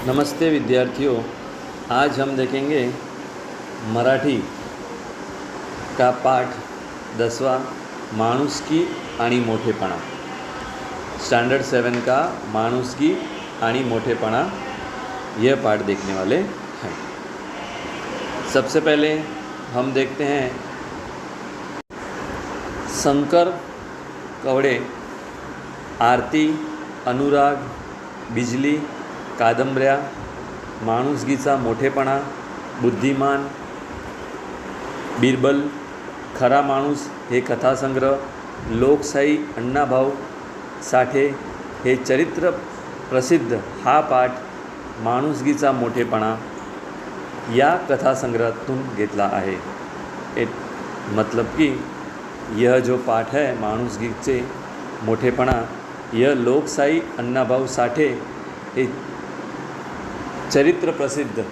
नमस्ते विद्यार्थियों, आज हम देखेंगे मराठी का पाठ 10वां माणुसकी आणि मोठेपणा। स्टैंडर्ड 7 का माणुसकी आणि मोठेपणा यह पाठ देखने वाले हैं। सबसे पहले हम देखते हैं शंकर कवडे, आरती, अनुराग, बिजली, कादंबऱ्या, माणुसकीचा मोठेपणा, बुद्धिमान, बिरबल, खरा माणूस हे कथासंग्रह, लोकशाही अण्णाभाऊ साठे हे चरित्र प्रसिद्ध हा पाठ माणुसकीचा मोठेपणा या कथासंग्रहातून घेतला आहे। मतलब कि यह जो पाठ है माणुसकीचे मोठेपणा, यह लोकशाही अण्णाभाऊ साठे हे चरित्र प्रसिद्ध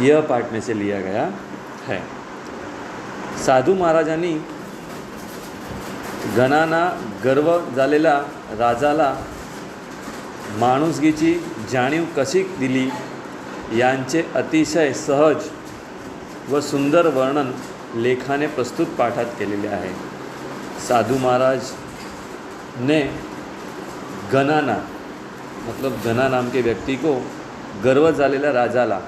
यह पाठ में से लिया गया है। साधू महाराजांनी गणांना गर्व झालेला राजाला माणुसकीची जाणीव कशी दिली यांचे अतिशय सहज व सुंदर वर्णन लेखाने प्रस्तुत पाठात केलेले आहे। साधू महाराज ने गणांना मतलब गणा नाम के व्यक्ति को गर्व झालेल्या राजाला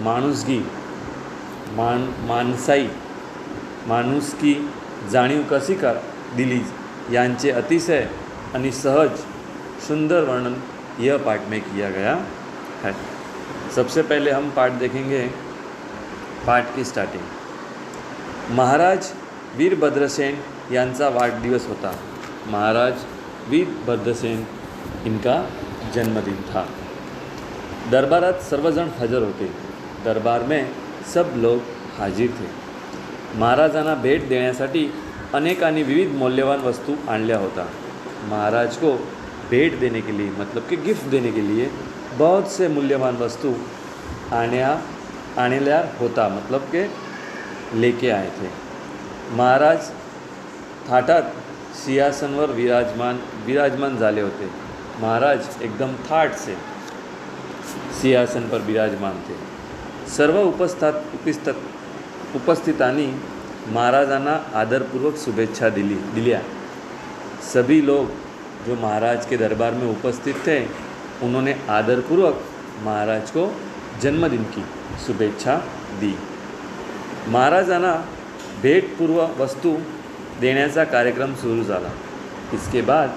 माणुसकी माणुसकी जाणीव कशी दिली यांचे अतिशय आणि सहज सुंदर वर्णन यह पाठ में किया गया है। सबसे पहले हम पाठ देखेंगे। पाठ की स्टार्टिंग। महाराज वीरभद्रसेन यांचा वाढदिवस होता। महाराज वीरभद्रसेन इनका जन्मदिन था। दरबारात सर्वजण हजर होते। दरबार में सब लोग हाजिर थे। महाराजांना भेट देण्यासाठी अनेकांनी विविध मौल्यवान वस्तू आणल्या होता। महाराज को भेंट देने के लिए मतलब कि गिफ्ट देने के लिए बहुत से मूल्यवान वस्तु आनेल्या होता, मतलब के लेके आए थे। महाराज थाटात सिंहासनवर विराजमान झाले होते। महाराज एकदम थाट से सिंहासन पर विराजमान थे। सर्व उपस्थितांनी महाराजांना आदरपूर्वक शुभेच्छा दिल्या। सभी लोग जो महाराज के दरबार में उपस्थित थे उन्होंने आदरपूर्वक महाराज को जन्मदिन की शुभेच्छा दी। महाराजांना भेटपूर्व वस्तू देण्याचा कार्यक्रम शुरू झाला। इसके बाद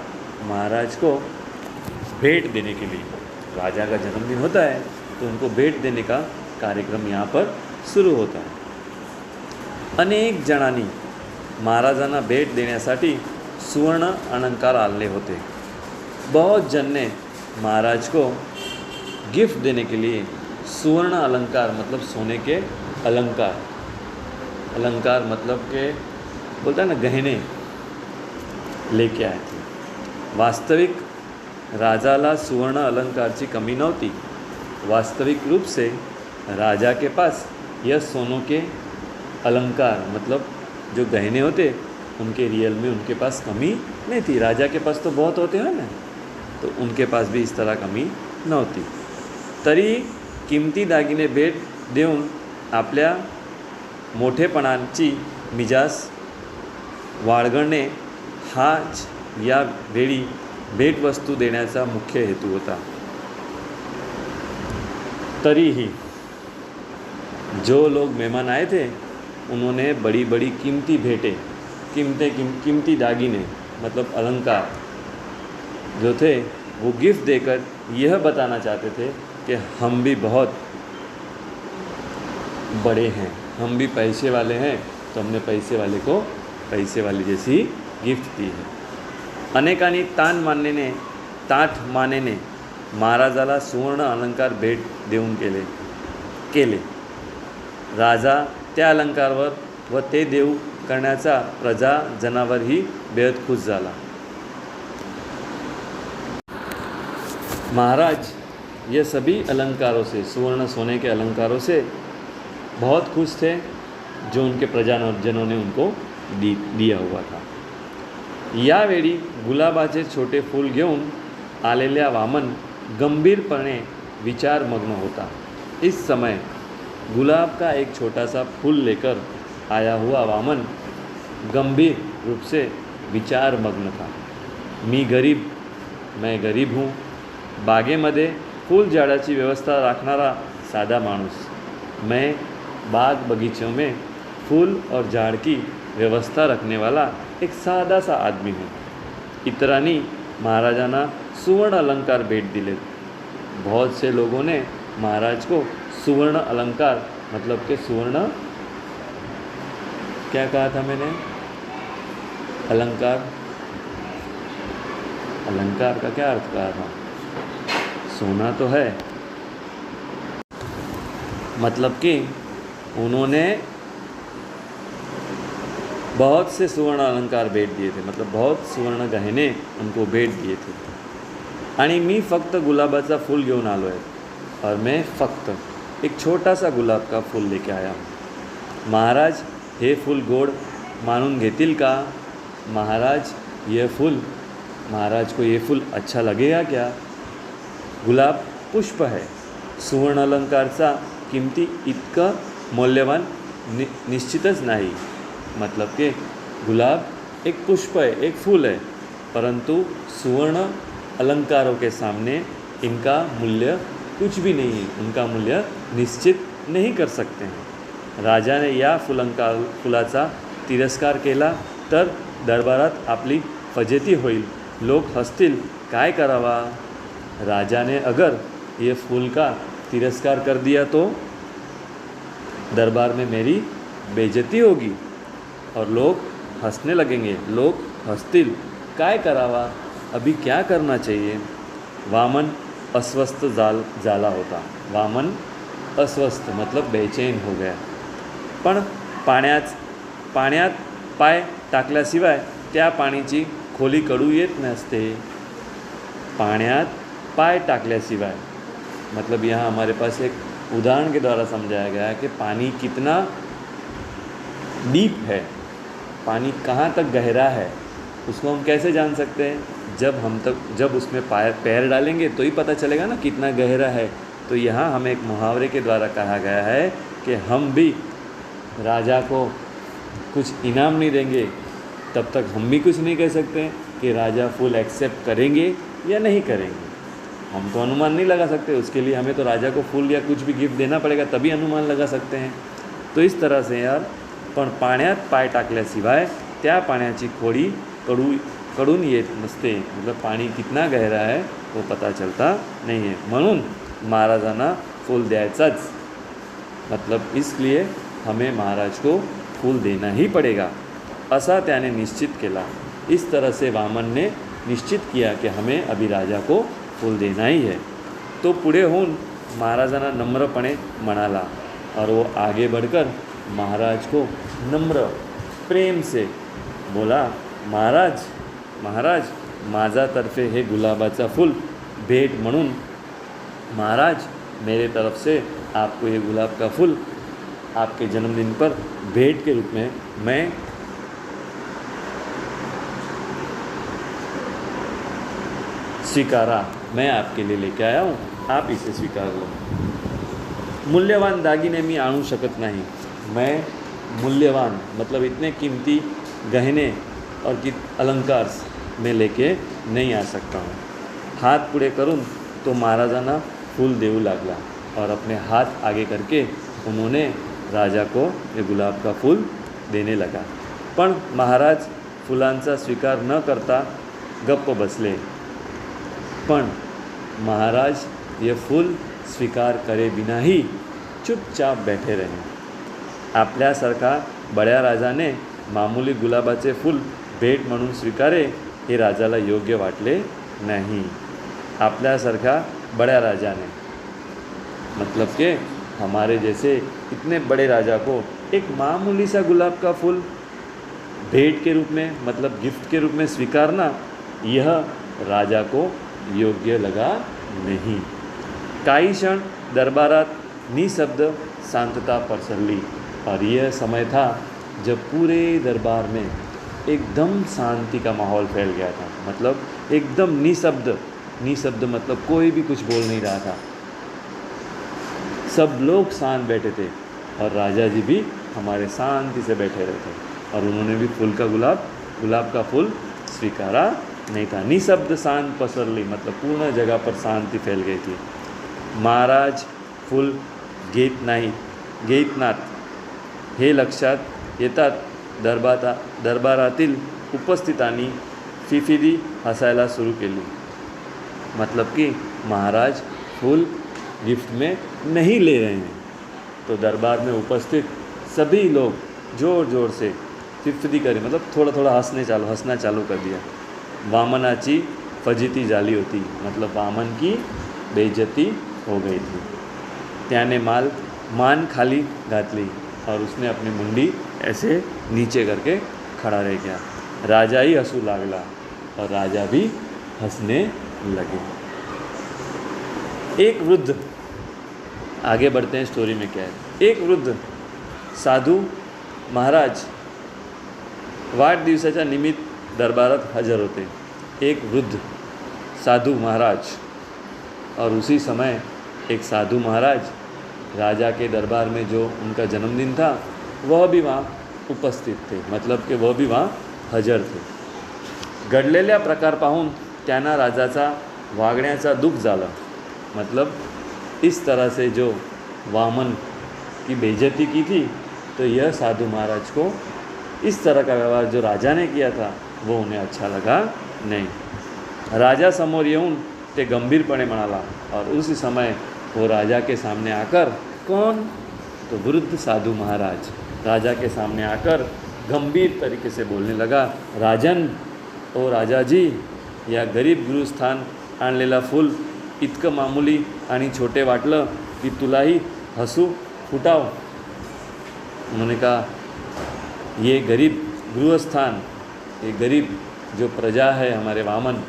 महाराज को भेंट देने के लिए, राजा का जन्मदिन होता है तो उनको भेंट देने का कार्यक्रम यहाँ पर शुरू होता है। अनेक जणांनी महाराजांना भेट देण्यासाठी सुवर्ण अलंकार आणले होते। बहुत जन ने महाराज को गिफ्ट देने के लिए सुवर्ण अलंकार मतलब सोने के अलंकार, अलंकार मतलब के बोलता है ना गहने, लेके आए थे। वास्तविक राजाला सुवर्ण अलंकारची कमी नहोती। वास्तविक रूप से राजा के पास यह सोनों के अलंकार मतलब जो गहने होते उनके रियल में उनके पास कमी नहीं थी। राजा के पास तो बहुत होते हैं ना, तो उनके पास भी इस तरह कमी नव्हती। तरी किमती दागिने भेट देऊन आपल्या मोठेपणाची मिजाज वाळगणे हाच या वेळी भेटवस्तू देण्याचा मुख्य हेतू होता। तरीही जो लोग मेहमान आए थे उन्होंने बड़ी बड़ी कीमती भेंटें, कीमती दागिने मतलब अलंकार जो थे वो गिफ्ट देकर यह बताना चाहते थे कि हम भी बहुत बड़े हैं, हम भी पैसे वाले हैं, तो हमने पैसे वाले को पैसे वाले जैसी गिफ्ट दी है। अनेकांनी ताठ मानेने महाराजाला सुवर्ण अलंकार भेट देऊन केले। राजा त्या अलंकारवर व ते देऊ करण्याचा प्रजा जनावरही बेहद खुश झाला। महाराज ये सभी अलंकारों से, सुवर्ण सोने के अलंकारों से बहुत खुश थे जो उनके प्रजाजनों ने उनको दिया हुआ था। यावेळी गुलाबाचे छोटे फूल घेऊन आलेल्या वामन गंभीरपणे विचारमग्न होता। इस समय गुलाब का एक छोटा सा फूल लेकर आया हुआ वामन गंभीर रूप से विचारमग्न था। मैं गरीब हूँ, बागेमध्ये फूल झाडाची व्यवस्था राखणारा साधा माणूस। मैं बाग बगीचों में फूल और झाड़ की व्यवस्था रखने वाला एक साधा सा आदमी हूँ। इतरांनी महाराजांना सुवर्ण अलंकार भेट दिले। बहुत से लोगों ने महाराज को सुवर्ण अलंकार मतलब कि सुवर्ण क्या कहा था मैंने, अलंकार का क्या अर्थ कहा था? सोना तो है, मतलब कि उन्होंने बहुत से सुवर्ण अलंकार भेट दिए थे, मतलब बहुत सुवर्ण गहने उनको भेट दिए थे। आणि मी फक्त गुलाबाचा फूल घेऊन आलो आहे, और मैं फक्त एक छोटा सा गुलाब का फूल लेके आया हूँ। महाराज हे फूल गोड मानून घेतील का? महाराज को ये फूल अच्छा लगेगा क्या? गुलाब पुष्प है, सुवर्ण अलंकारचा किमती इतकं मौल्यवान निश्चितच नाही। मतलब कि गुलाब एक पुष्प है, एक फूल है, परंतु सुवर्ण अलंकारों के सामने इनका मूल्य कुछ भी नहीं है, उनका मूल्य निश्चित नहीं कर सकते हैं। राजाने या फुलाचा तिरस्कार केला तर दरबारात आपली फजेती होईल, लोक हसतील, काय करावा? राजा ने अगर ये फूल का तिरस्कार कर दिया तो दरबार में मेरी बेइज्जती होगी और लोग हंसने लगेंगे, लोग हंसतील, काय करावा? अभी क्या करना चाहिए? वामन अस्वस्थ झाला होता। वामन अस्वस्थ मतलब बेचैन हो गया। पण पाण्यात पाय टाकल्याशिवाय त्या पाण्याची खोली कडू येत नसते। पाण्यात पाय टाकल्याशिवाय मतलब यहाँ हमारे पास एक उदाहरण के द्वारा समझाया गया है कि पानी कितना डीप है, पानी कहाँ तक गहरा है, उसको हम कैसे जान सकते हैं? जब उसमें पैर डालेंगे तो ही पता चलेगा ना कितना गहरा है। तो यहाँ हमें एक मुहावरे के द्वारा कहा गया है कि हम भी राजा को कुछ इनाम नहीं देंगे तब तक हम भी कुछ नहीं कह सकते कि राजा फूल एक्सेप्ट करेंगे या नहीं करेंगे। हम तो अनुमान नहीं लगा सकते, उसके लिए हमें तो राजा को फूल या कुछ भी गिफ्ट देना पड़ेगा, तभी अनुमान लगा सकते हैं। तो इस तरह से यार, पण पाण्यात पाय टाकल्याशिवाय त्या पाण्याची खोडी कडून येत नसते, मतलब पानी कितना गहरा है वो पता चलता नहीं है। म्हणून महाराजांना फूल द्यायचाच, मतलब इसलिए हमें महाराज को फूल देना ही पड़ेगा, ऐसा त्याने निश्चित केला। इस तरह से वामन ने निश्चित किया कि हमें अभी राजा को फूल देना ही है। तो पुढे होऊन महाराजांना नम्रपणे म्हणाला और वो आगे बढ़कर महाराज को नम्र प्रेम से बोला, महाराज माझ्यातर्फे हे गुलाबाचा फूल भेट म्हणून, महाराज मेरे तरफ से आपको ये गुलाब का फूल आपके जन्मदिन पर भेंट के रूप में मैं स्वीकारा, मैं आपके लिए लेके आया हूँ, आप इसे स्वीकार लो। मूल्यवान दागिने मी आणू शकत नहीं, मैं मूल्यवान मतलब इतने कीमती गहने और अलंकार में लेके नहीं आ सकता हूँ। हाथ पुढे करून तो महाराजांना फूल देऊ लागला और अपने हाथ आगे करके उन्होंने राजा को ये गुलाब का फूल देने लगा। पण महाराज फुलांचा स्वीकार न करता गप्प बसले। पण महाराज ये फूल स्वीकार करे बिना ही चुपचाप बैठे रहे। आपल्यासारखा बड्या राजाने मामूली गुलाबाचे फूल भेट म्हणून स्वीकारे हे राजाला योग्य वाटले नहीं। आपल्यासारखा बड्या राजा ने मतलब कि हमारे जैसे इतने बड़े राजा को एक मामूली सा गुलाब का फूल भेंट के रूप में मतलब गिफ्ट के रूप में स्वीकारना, यह राजा को योग्य लगा नहीं। काही क्षण दरबारात निशब्द शांतता पसरली और यह समय था जब पूरे दरबार में एकदम शांति का माहौल फैल गया था। मतलब एकदम निशब्द, निशब्द मतलब कोई भी कुछ बोल नहीं रहा था, सब लोग शांत बैठे थे और राजा जी भी हमारे शांति से बैठे रहे थे और उन्होंने भी फूल का गुलाब का फूल स्वीकारा नहीं था। निशब्द शांत पसरली मतलब पूर्ण जगह पर शांति फैल गई थी। महाराज फुल घेतनाथ हे लक्षात येतात दरबारातील उपस्थितांनी फिफिदी हसायला सुरू केली। मतलब कि महाराज फूल गिफ्ट में नहीं ले रहे हैं, तो दरबार में उपस्थित सभी लोग ज़ोर ज़ोर से फिफिदी करे मतलब थोड़ा थोड़ा हंसना चालू कर दिया। वामनाची फजीती जाली होती मतलब वामन की बेइज्जती हो गई थी। त्याने मान खाली घातली और उसने अपनी मुंडी ऐसे नीचे करके खड़ा रह गया। राजा ही हंसू लागला और राजा भी हंसने लगे। एक वृद्ध, आगे बढ़ते हैं स्टोरी में क्या है। एक वृद्ध साधू महाराज वाढदिवसाच्या निमित्त दरबारात हजर होते। एक वृद्ध साधु महाराज, और उसी समय एक साधु महाराज राजा के दरबार में जो उनका जन्मदिन था वह भी वहाँ उपस्थित थे, मतलब कि वह भी वहाँ हजर थे। घडलेल्या प्रकार पाहून त्यांना राजाचा वागण्याचा दुःख झाला। मतलब इस तरह से जो वामन की बेइज्जती की थी, तो यह साधु महाराज को इस तरह का व्यवहार जो राजा ने किया था वो उन्हें अच्छा लगा नहीं। राजा समोर येऊन ते गंभीरपणे म्हणाला, और उसी समय वो राजा के सामने आकर, कौन, तो वृद्ध साधु महाराज राजा के सामने आकर गंभीर तरीके से बोलने लगा, राजन, ओ राजा जी, या गरीब गृहस्थान आणलेला फूल इतकं मामूली आणि छोटे वाटलं की तुलाही हसू फुटाव। उन्होंने कहा, ये गरीब गृहस्थान, ये गरीब जो प्रजा है हमारे वामन,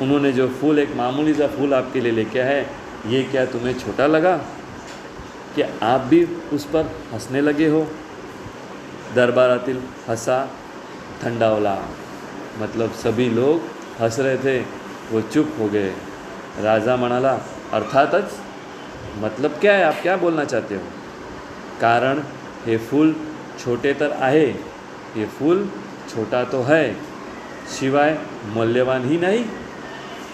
उन्होंने जो फूल, एक मामूली सा फूल आपके लिए लेके है, ये क्या तुम्हें छोटा लगा? क्या आप भी उस पर हंसने लगे हो? दरबारातील हंसा थंडावला, मतलब सभी लोग हंस रहे थे, वो चुप हो गए। राजा म्हणाला, अर्थातच, मतलब क्या है, आप क्या बोलना चाहते हो? कारण हे फूल छोटे तर आहे, ये फूल छोटा तो है, शिवाय मूल्यवान ही नहीं।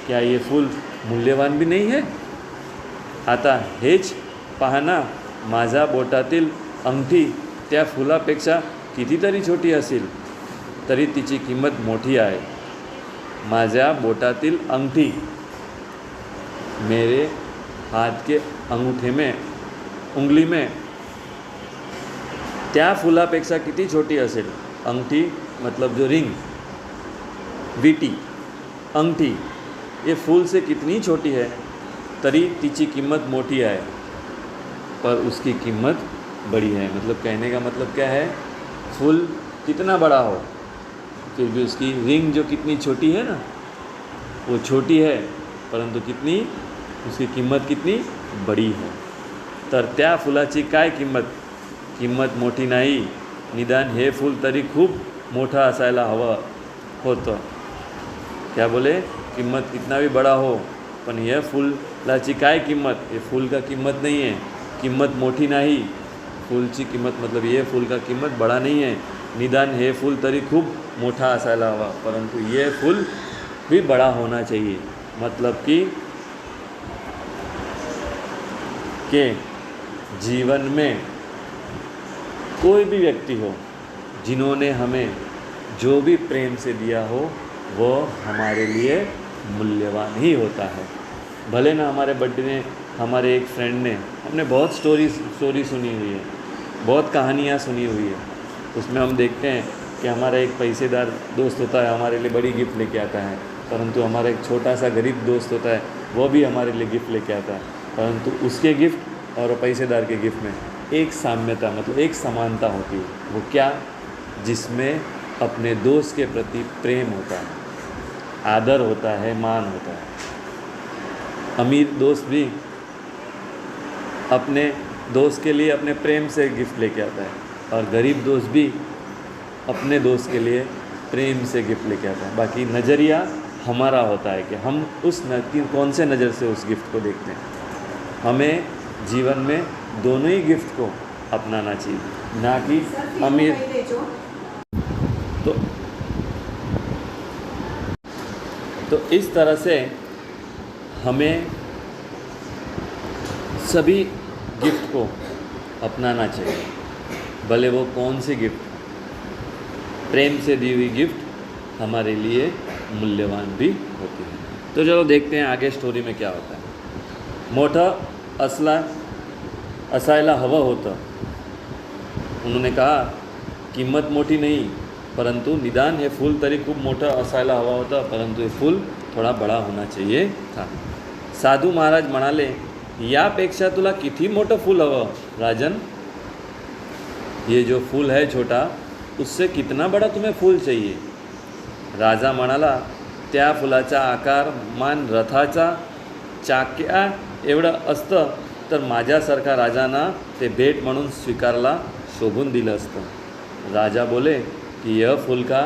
क्या ये फूल मूल्यवान भी नहीं है? आता हेच पाहना, माझ्या बोटातील अंगठी त्या फुलापेक्षा कितीतरी छोटी असेल तरी तिची किंमत मोठी आहे। माझ्या बोटातील अंगठी, मेरे हाथ के अंगूठे में, उंगली में, त्या फुलापेक्षा किती छोटी असेल। अंगठी मतलब जो रिंग, वीटी, अंगठी, ये फूल से कितनी छोटी है, तरी तिची किंमत मोटी है, पर उसकी कीमत बड़ी है। मतलब कहने का मतलब क्या है, फूल कितना बड़ा हो फिर भी उसकी रिंग जो कितनी छोटी है ना, वो छोटी है, परंतु कितनी, उसकी किंमत कितनी बड़ी है। तर त्या फुलाची काय किंमत, किंमत मोठी नाही, निदान हे फूल तरी खूप मोठा असायला हवं होतं। क्या बोले, किंमत कितना भी बड़ा हो, पण यह फूलाची काय किंमत, ये फूल का किंमत नहीं है, किंमत मोठी नाही, फूलची किंमत मतलब ये फूल का किंमत बड़ा नहीं है, निदान हे फूल तरी खूप मोठा असायला हवा, परंतु ये फूल भी बड़ा होना चाहिए। मतलब कि जीवन में कोई भी व्यक्ति हो, जिन्होंने हमें जो भी प्रेम से दिया हो, वो हमारे लिए मूल्यवान ही होता है। भले ना हमारे बर्थडे में हमारे एक फ्रेंड ने, हमने बहुत स्टोरी सुनी हुई है, बहुत कहानियाँ सुनी हुई है, उसमें हम देखते हैं कि हमारा एक पैसेदार दोस्त होता है, हमारे लिए बड़ी गिफ्ट लेके आता है, परंतु हमारा एक छोटा सा गरीब दोस्त होता है, वो भी हमारे लिए गिफ्ट लेके आता है, परंतु उसके गिफ्ट और पैसेदार के गिफ्ट में एक साम्यता मतलब एक समानता होती है। वो क्या, जिसमें अपने दोस्त के प्रति प्रेम होता है, आदर होता है, मान होता है। अमीर दोस्त भी अपने दोस्त के लिए अपने प्रेम से गिफ्ट लेके आता है, और गरीब दोस्त भी अपने दोस्त के लिए प्रेम से गिफ्ट लेके आता है। बाकी नज़रिया हमारा होता है कि हम उस कौन से नज़र से उस गिफ्ट को देखते हैं। हमें जीवन में दोनों ही गिफ्ट को अपनाना चाहिए, ना कि अमीर। तो तो इस तरह से हमें सभी गिफ्ट को अपनाना चाहिए, भले वो कौन सी गिफ्ट। प्रेम से दी हुई गिफ्ट हमारे लिए मूल्यवान भी होती है। तो चलो देखते हैं आगे स्टोरी में क्या होता है। मोठं असायला हवं होतं। उन्होंने कहा किंमत मोठी नहीं, परंतु निदान हे फूल तरी खूप मोठं असायला हवं होतं, परंतु हे फूल थोड़ा बड़ा होना चाहिए था। साधू महाराज म्हणाले, यापेक्षा तुला किती मोठं फूल हवं राजन? ये जो फूल है छोटा, उससे कितना बड़ा तुम्हें फूल चाहिए? राजा म्हणाला, त्या फुलाचा आकार मान रथाचा चाक्या एवढं असतं तर माझ्यासारखा राजांना ते भेट म्हणून स्वीकारला शोभून दिलं असतं। राजा बोले कि यह फूल का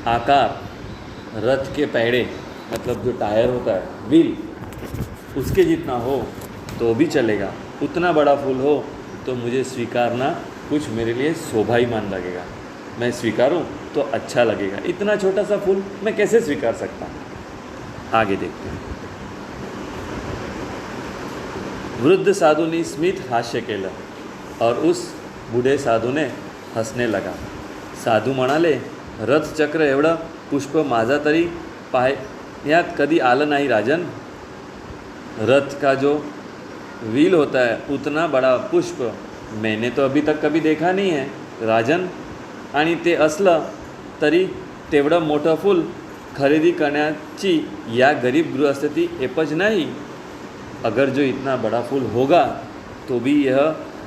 आकार रथ के पैड़े, मतलब जो टायर होता है, व्हील, उसके जितना हो तो भी चलेगा। उतना बड़ा फूल हो तो मुझे स्वीकारना कुछ मेरे लिए शोभा ही मान लगेगा। मैं स्वीकारूं तो अच्छा लगेगा। इतना छोटा सा फूल मैं कैसे स्वीकार सकता? आगे देखते हैं। वृद्ध साधु ने स्मित हास्य केलं और उस बूढ़े साधू ने हसने लगा। साधू म्हणाले, रथ चक्र एवढं पुष्प माझा तरी पायात कधी आलं नाही राजन। रथ का जो व्हील होता है उतना बड़ा पुष्प मैंने तो अभी तक कभी देखा नहीं है राजन। आणि ते असलं तरी तेवढं मोठं फूल खरेदी करण्याची या गरीब गृहस्थी एपज नहीं। अगर जो इतना बड़ा फूल होगा तो भी यह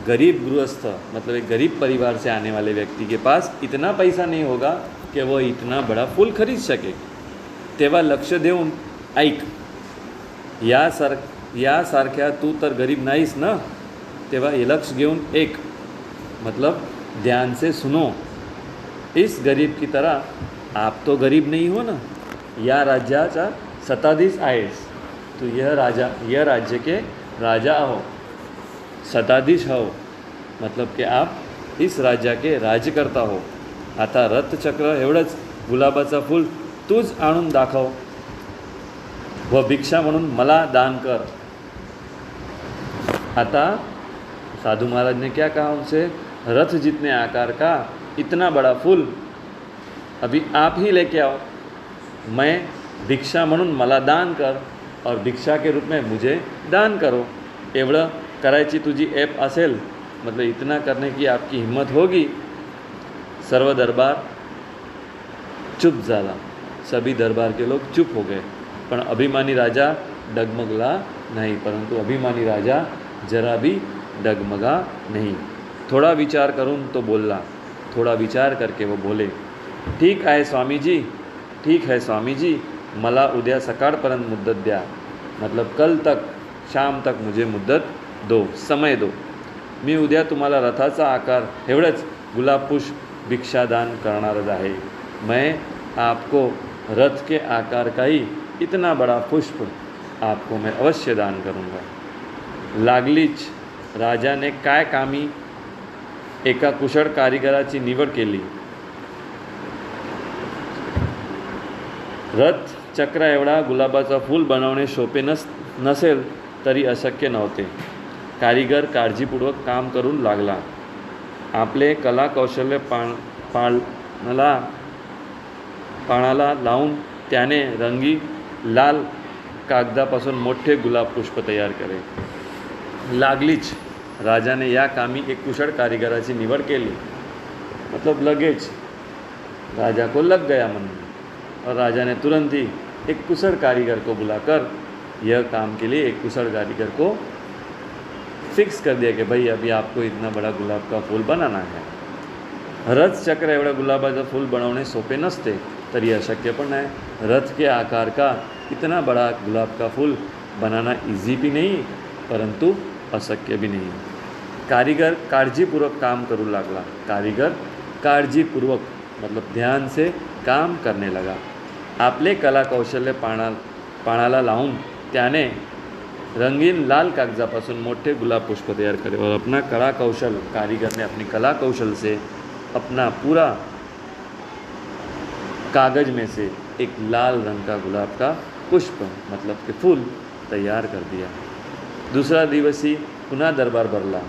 गरीब गृहस्थ, मतलब एक गरीब परिवार से आने वाले व्यक्ति के पास इतना पैसा नहीं होगा कि वो इतना बड़ा फूल खरीद सके। तेव्हा लक्ष देऊन ऐक, यासारख्या तू तर गरीब नाहीस ना, तेव्हा हे लक्ष घेऊन एक, मतलब ध्यान से सुनो। इस गरीब की तरह आप तो गरीब नहीं हो ना, या राज्याचा सत्ताधीश आहेस। तो यह राज्य के राजा हो, सत्ताधीश हो, मतलब कि आप इस राज्य के राज्यकर्ता हो। आता रथचक्र एवढंच गुलाबाचा फूल तूच आणून दाखव व भिक्षा म्हणून मला दान कर। आता साधु महाराज ने क्या कहा उनसे? रथ जितने आकार का इतना बड़ा फूल अभी आप ही लेके आओ, मैं भिक्षा म्हणून मला दान कर और भिक्षा के रूप में मुझे दान करो। एवढं करायची तुझी ऐप असेल, मतलब इतना करने की आपकी हिम्मत होगी। सर्व दरबार चुप झाला, सभी दरबार के लोग चुप हो गए। पण अभिमानी राजा डगमगला नहीं, परंतु अभिमानी राजा जरा भी डगमगा नहीं। थोड़ा विचार करून तो बोलला, थोड़ा विचार करके वो बोले, ठीक आहे स्वामी जी, ठीक है स्वामी जी, मला उद्या सकाळपर्यंत मुद्दत द्या, मतलब कल तक, शाम तक मुझे मुद्दत दो, समय दो। मी उद्या तुम्हाला रथाचा आकार एवढंच गुलाब पुष्प भिक्षादान करणारच आहे। मैं आपको रथ के आकार का ही इतना बड़ा पुष्प आपको मैं अवश्य दान करूँगा। लागलीच राजाने काय कामी एका कुशळ कारिगराची निवड केली। रथ चक्र एवढा गुलाबाचा फूल बनवणे सोपे नसेल तरी अशक्य नव्हते। कारिगर काळजीपूर्वक काम करू लागला। आपले कला कौशल्य पाणाला लावून त्याने रंगी लाल कागदापासून मोठे गुलाब पुष्प तयार केले। लागलीच राजाने या कामी एक कुशल कारीगराची निवड केली, मतलब लगेच राजा को लग गया मन में, और राजा ने तुरंत ही एक कुशल कारीगर को बुलाकर यह काम के लिए एक कुशल कारीगर को फिक्स कर दिया कि भाई अभी आपको इतना बड़ा गुलाब का फूल बनाना है। रथ चक्र एवढा गुलाबाचं फूल बनवणे सोपे नसते, तरी अशक्य पण आहे। रथ के आकार का इतना बड़ा गुलाब का फूल बनाना इजी भी नहीं, परंतु अशक्य भी नहीं। कारीगर काळजीपूर्वक काम करू लागला। कारीगर काळजीपूर्वक मतलब ध्यान से काम करने लगा। आपले कला कौशल्य पाणाला लावून त्याने रंगीन लाल कागजापासून मोटे गुलाब पुष्प तैयार करे और अपना कला कौशल, कारीगर ने अपनी कला कौशल से अपना पूरा कागज में से एक लाल रंग का गुलाब का पुष्प मतलब कि फूल तैयार कर दिया। दूसरा दिवस ही पुनः दरबार भरला।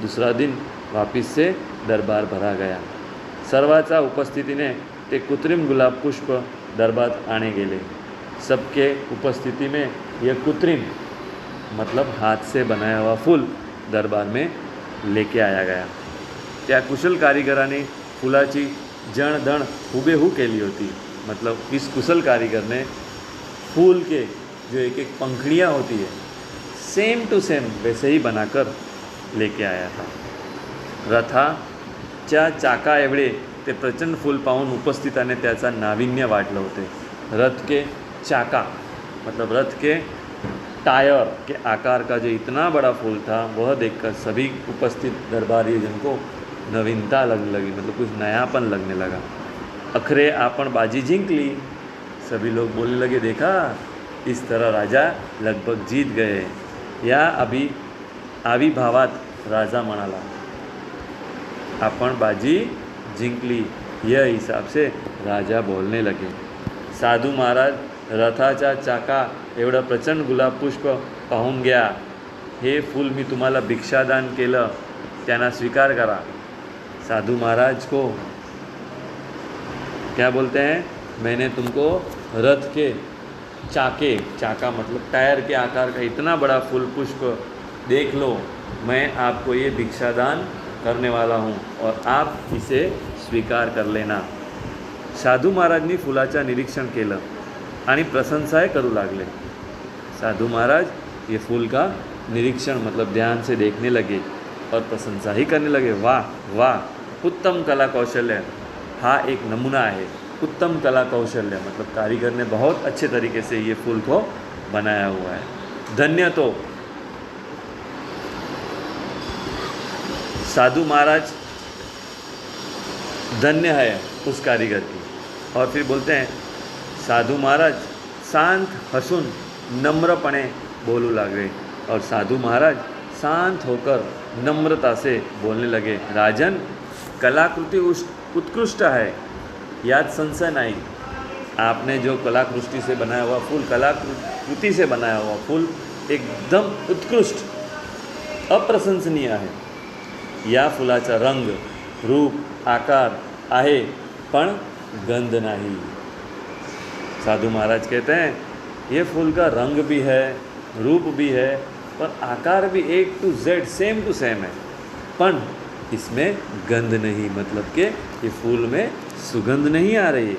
दुसरा दिन वापिस से दरबार भरा गया। सर्वाचा उपस्थितीने ते कृत्रिम गुलाब पुष्प दरबार आने गेले। सबके उपस्थिति में यह कृत्रिम मतलब हाथ से बनाया हुआ फूल दरबार में लेके आया गया। त्या कुशल कारीगराने फुलाची जणदण हुबेहू केली होती। मतलब इस कुशल कारीगर ने फूल के जो एक एक पंखड़ियाँ होती है सेम टू सेम वैसे ही बनाकर लेके आया था। रथाच्या चाका एवढे ते प्रचंड फूल पाहून उपस्थिताने त्याचा नाविन्य वाटलं होते। रथ के चाका मतलब रथ के टायर के आकार का जो इतना बड़ा फूल था वह देखकर सभी उपस्थित दरबारीजन को नवीनता लगने लगी, मतलब कुछ नयापन लगने लगा। अखरे आपण बाजी जीत ली, सभी लोग बोलने लगे देखा इस तरह राजा लगभग जीत गए। या आविर्भावात राजा म्हणाला आपण बाजी जिंकली, यह हिसाब से राजा बोलने लगे। साधू महाराज रथाच्या चाका एवढं प्रचंड गुलाब पुष्प पाहून घ्या, हे फूल मी तुम्हाला भिक्षादान केलं, त्यांना स्वीकार करा। साधू महाराज को क्या बोलते हैं, मैंने तुमको रथ के चाका मतलब टायर के आकार का इतना बड़ा फूल पुष्प देख लो, मैं आपको ये भिक्षादान करने वाला हूँ और आप इसे स्वीकार कर लेना। साधू महाराजनी फुलाचं निरीक्षण केलं आणि प्रशंसाही करू लागले। साधू महाराज ये फूल का निरीक्षण मतलब ध्यान से देखने लगे और प्रशंसा ही करने लगे। वाह वाह, उत्तम कला कौशल्य, हाँ एक नमूना है। उत्तम कला कौशल्य मतलब कारीगर ने बहुत अच्छे तरीके से ये फूल को बनाया हुआ है। धन्य तो साधु महाराज, धन्य है उस कारीगर की। और फिर बोलते हैं साधु महाराज शांत हसून नम्रपणे बोलू लगे और साधु महाराज शांत होकर नम्रता से बोलने लगे। राजन, कलाकृति उत्कृष्ट है, याद संशय नहीं। आपने जो कलाकृति से बनाया हुआ फूल, कलाकृति से बनाया हुआ फूल एकदम उत्कृष्ट अप्रशंसनीय है। या फुलाचा रंग, रूप, आकार आहे पण गंध नहीं। साधु महाराज कहते हैं ये फूल का रंग भी है, रूप भी है, पर आकार भी A to Z same to same है, पण इसमें गंध नहीं, मतलब कि ये फूल में सुगंध नहीं आ रही है।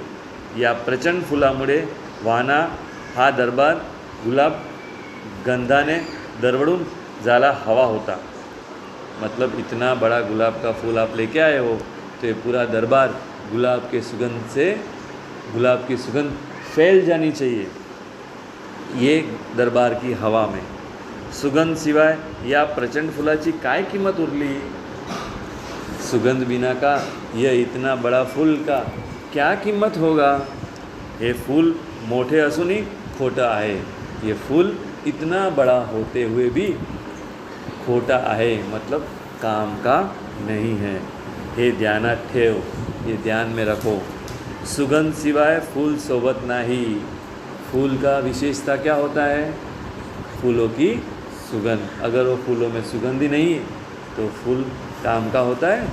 या प्रचंड फुलामुळे वाहना हा दरबार गुलाब गंधाने दरवळून जाला हवा होता। मतलब इतना बड़ा गुलाब का फूल आप लेके आए हो तो ये पूरा दरबार गुलाब की सुगंध फैल जानी चाहिए ये दरबार की हवा में। सुगंध सिवाय या प्रचंड फुलाची काय किंमत उरली। सुगंध बिना का यह इतना बड़ा फूल का क्या कीमत होगा। ये फूल मोठे असूनही खोटा आहे, ये फूल इतना बड़ा होते हुए भी खोटा आहे, मतलब काम का नहीं है। ये ध्यानात ठेव, ये ध्यान में रखो। सुगंध सिवाय फूल सोबत नहीं। फूल का विशेषता क्या होता है, फूलों की सुगंध। अगर वो फूलों में सुगंध ही नहीं तो फूल काम का होता है,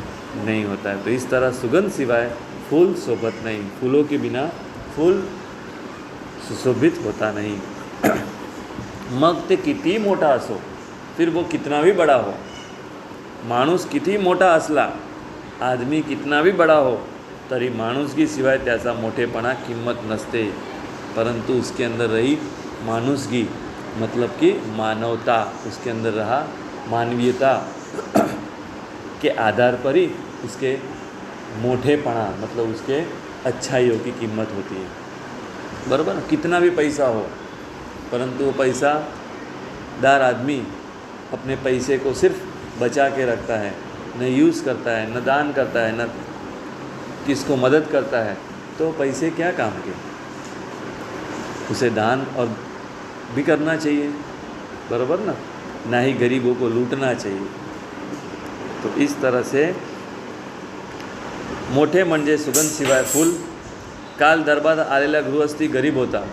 नहीं होता है। तो इस तरह सुगंध सिवाय फूल सोबत नहीं, फूलों के बिना फूल सुशोभित होता नहीं। मग ते किती मोठा असो, फिर वो कितना भी बड़ा हो, माणूस किती मोठा असला, आदमी कितना भी बड़ा हो, तरी माणुसकी शिवाय त्याचा मोठेपणा किंमत नसते। परंतु उसके अंदर रही माणुसकी मतलब कि मानवता, उसके अंदर रहा मानवीयता के आधार पर ही उसके मोठेपणा मतलब उसके अच्छाइयों की कीमत होती है। बराबर, कितना भी पैसा हो, परंतु वो पैसादार आदमी अपने पैसे को सिर्फ बचा के रखता है, न यूज़ करता है, न दान करता है, न किसको मदद करता है, तो पैसे क्या काम के। उसे दान और भी करना चाहिए, बराबर ना ही गरीबों को लूटना चाहिए। तो इस तरह से मोठे म्हणजे सुगंधशिवाय फूल। काल दरबार आलेला गृहस्थी गरीब होता।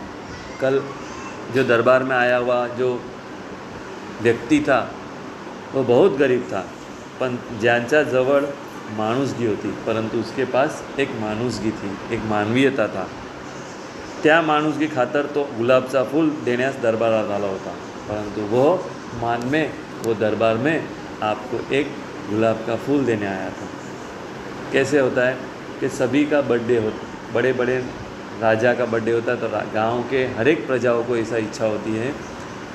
कल जो दरबार में आया हुआ जो व्यक्ति था वो बहुत गरीब था, पण ज्यांच्या जवळ माणुसगी होती, परंतु उसके पास एक माणुसगी थी, एक मानवीयता था। त्या माणुसगी खातर तो गुलाबचा फूल देण्यास दरबारात आला होता, परंतु वो मान में वो दरबार में आपको एक गुलाब का फूल देने आया था। कैसे होता है कि सभी का बर्थडे हो, बड़े बड़े राजा का बर्थडे होता है तो गांव के हर एक प्रजाओं को ऐसा इच्छा होती है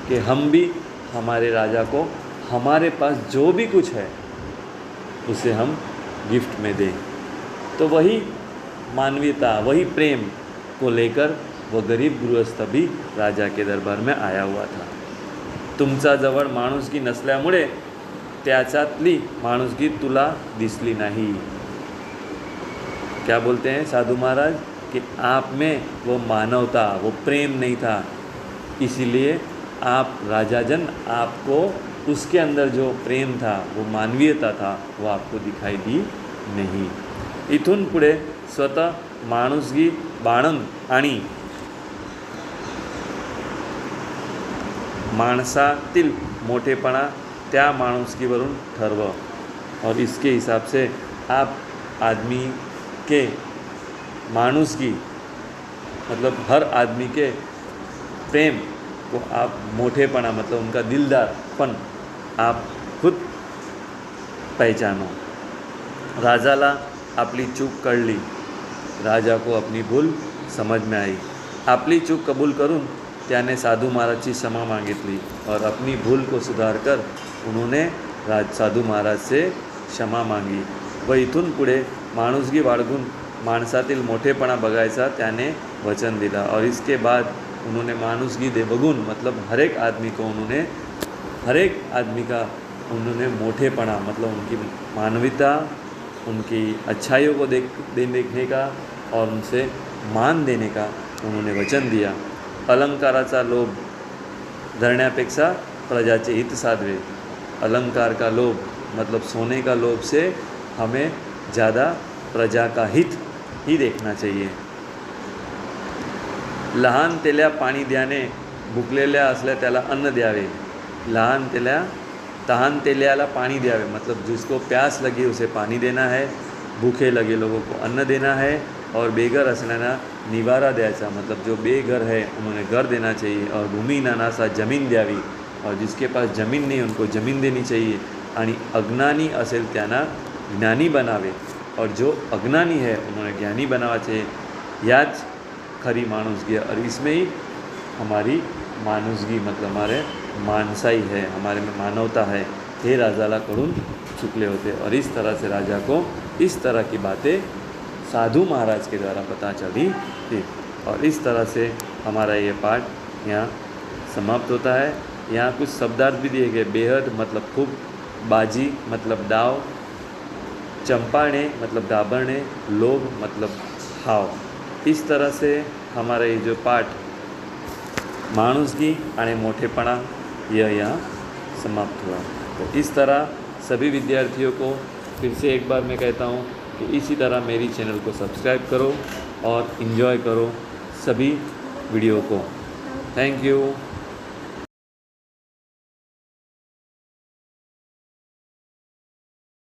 कि हम भी हमारे राजा को हमारे पास जो भी कुछ है उसे हम गिफ्ट में दें। तो वही मानवीयता, वही प्रेम को लेकर वो गरीब गृहस्थ भी राजा के दरबार में आया हुआ था। तुमचा जवळ माणुसकी नसल्यामुळे त्याच्यातली माणुसकी तुला दिसली नहीं। क्या बोलते हैं साधु महाराज कि आप में वो मानवता, वो प्रेम नहीं था, इसीलिए आप राजाजन आपको उसके अंदर जो प्रेम था, वो मानवीयता था, वो आपको दिखाई दी नहीं। इथून पुढे स्वतः माणुसगी बाळगून आणि माणसातील मोठेपणा त्या माणुसकीवरून ठरवा, और इसके हिसाब से आप आदमी के माणुसगी मतलब हर आदमी के प्रेम को आप मोठेपणा मतलब उनका दिलदारपण आप खुद पहचानो। राजाला आपली चूक कळली, राजा को अपनी भूल समझ में आई। आपली चूक कबूल करून त्याने साधू महाराजची क्षमा मागितली और अपनी भूल को सुधार कर उन्होंने साधू महाराज से क्षमा मांगी। व इथून पुढे माणुसगी बाळगून माणसातील मोठेपणा बघायचा त्याने वचन दिला, और इसके बाद उन्होंने माणुसगी दे बघून मतलब हर एक आदमी को उन्होंने हर एक आदमी का उन्होंने मोठेपणा मतलब उनकी मानवता, उनकी अच्छाइयों को देखने का और उनसे मान देने का उन्होंने वचन दिया। अलंकाराचा लोभ धरण्यापेक्षा प्रजाचे हित साधवे। अलंकार का लोभ मतलब सोने का लोभ से हमें ज़्यादा प्रजा का हित ही देखना चाहिए। लहान तेल्या पाणी द्याने, भुकलेल्या असल्या त्याला अन्न द्यावे। लहान तेल्या तहान तेल्याला पानी द्यावे मतलब जिसको प्यास लगी उसे पानी देना है, भूखे लगे लोगों को अन्न देना है, और बेघर असण्याना निवारा द्यायचा मतलब जो बेघर है उन्होंने घर देना चाहिए। और भूमिहीनांना जमीन द्यावी, और जिसके पास ज़मीन नहीं उनको ज़मीन देनी चाहिए। आणि अज्ञानी असेल त्यांना ज्ञानी बनावे, और जो अज्ञानी है उन्होंने ज्ञानी बनावा चाहिए। याच खरी माणुसगी, और इसमें ही हमारी माणुसगी मतलब हमारे मानसाई है, हमारे में मानवता है। हे राजाला कडून चुकले होते, और इस तरह से राजा को इस तरह की बातें साधु महाराज के द्वारा पता चली थी। और इस तरह से हमारा ये पाठ यहाँ समाप्त होता है। यहाँ कुछ शब्दार्थ भी दिए गए। बेहद मतलब खूब, बाजी मतलब दाव, चंपाणे मतलब दाबरणे, लोभ मतलब हाव। इस तरह से हमारा ये जो पाठ माणुसगी आणि मोठेपणा यह यहाँ समाप्त हुआ। तो इस तरह सभी विद्यार्थियों को फिर से एक बार मैं कहता हूँ कि इसी तरह मेरी चैनल को सब्सक्राइब करो और इन्जॉय करो सभी वीडियो को। Thank you.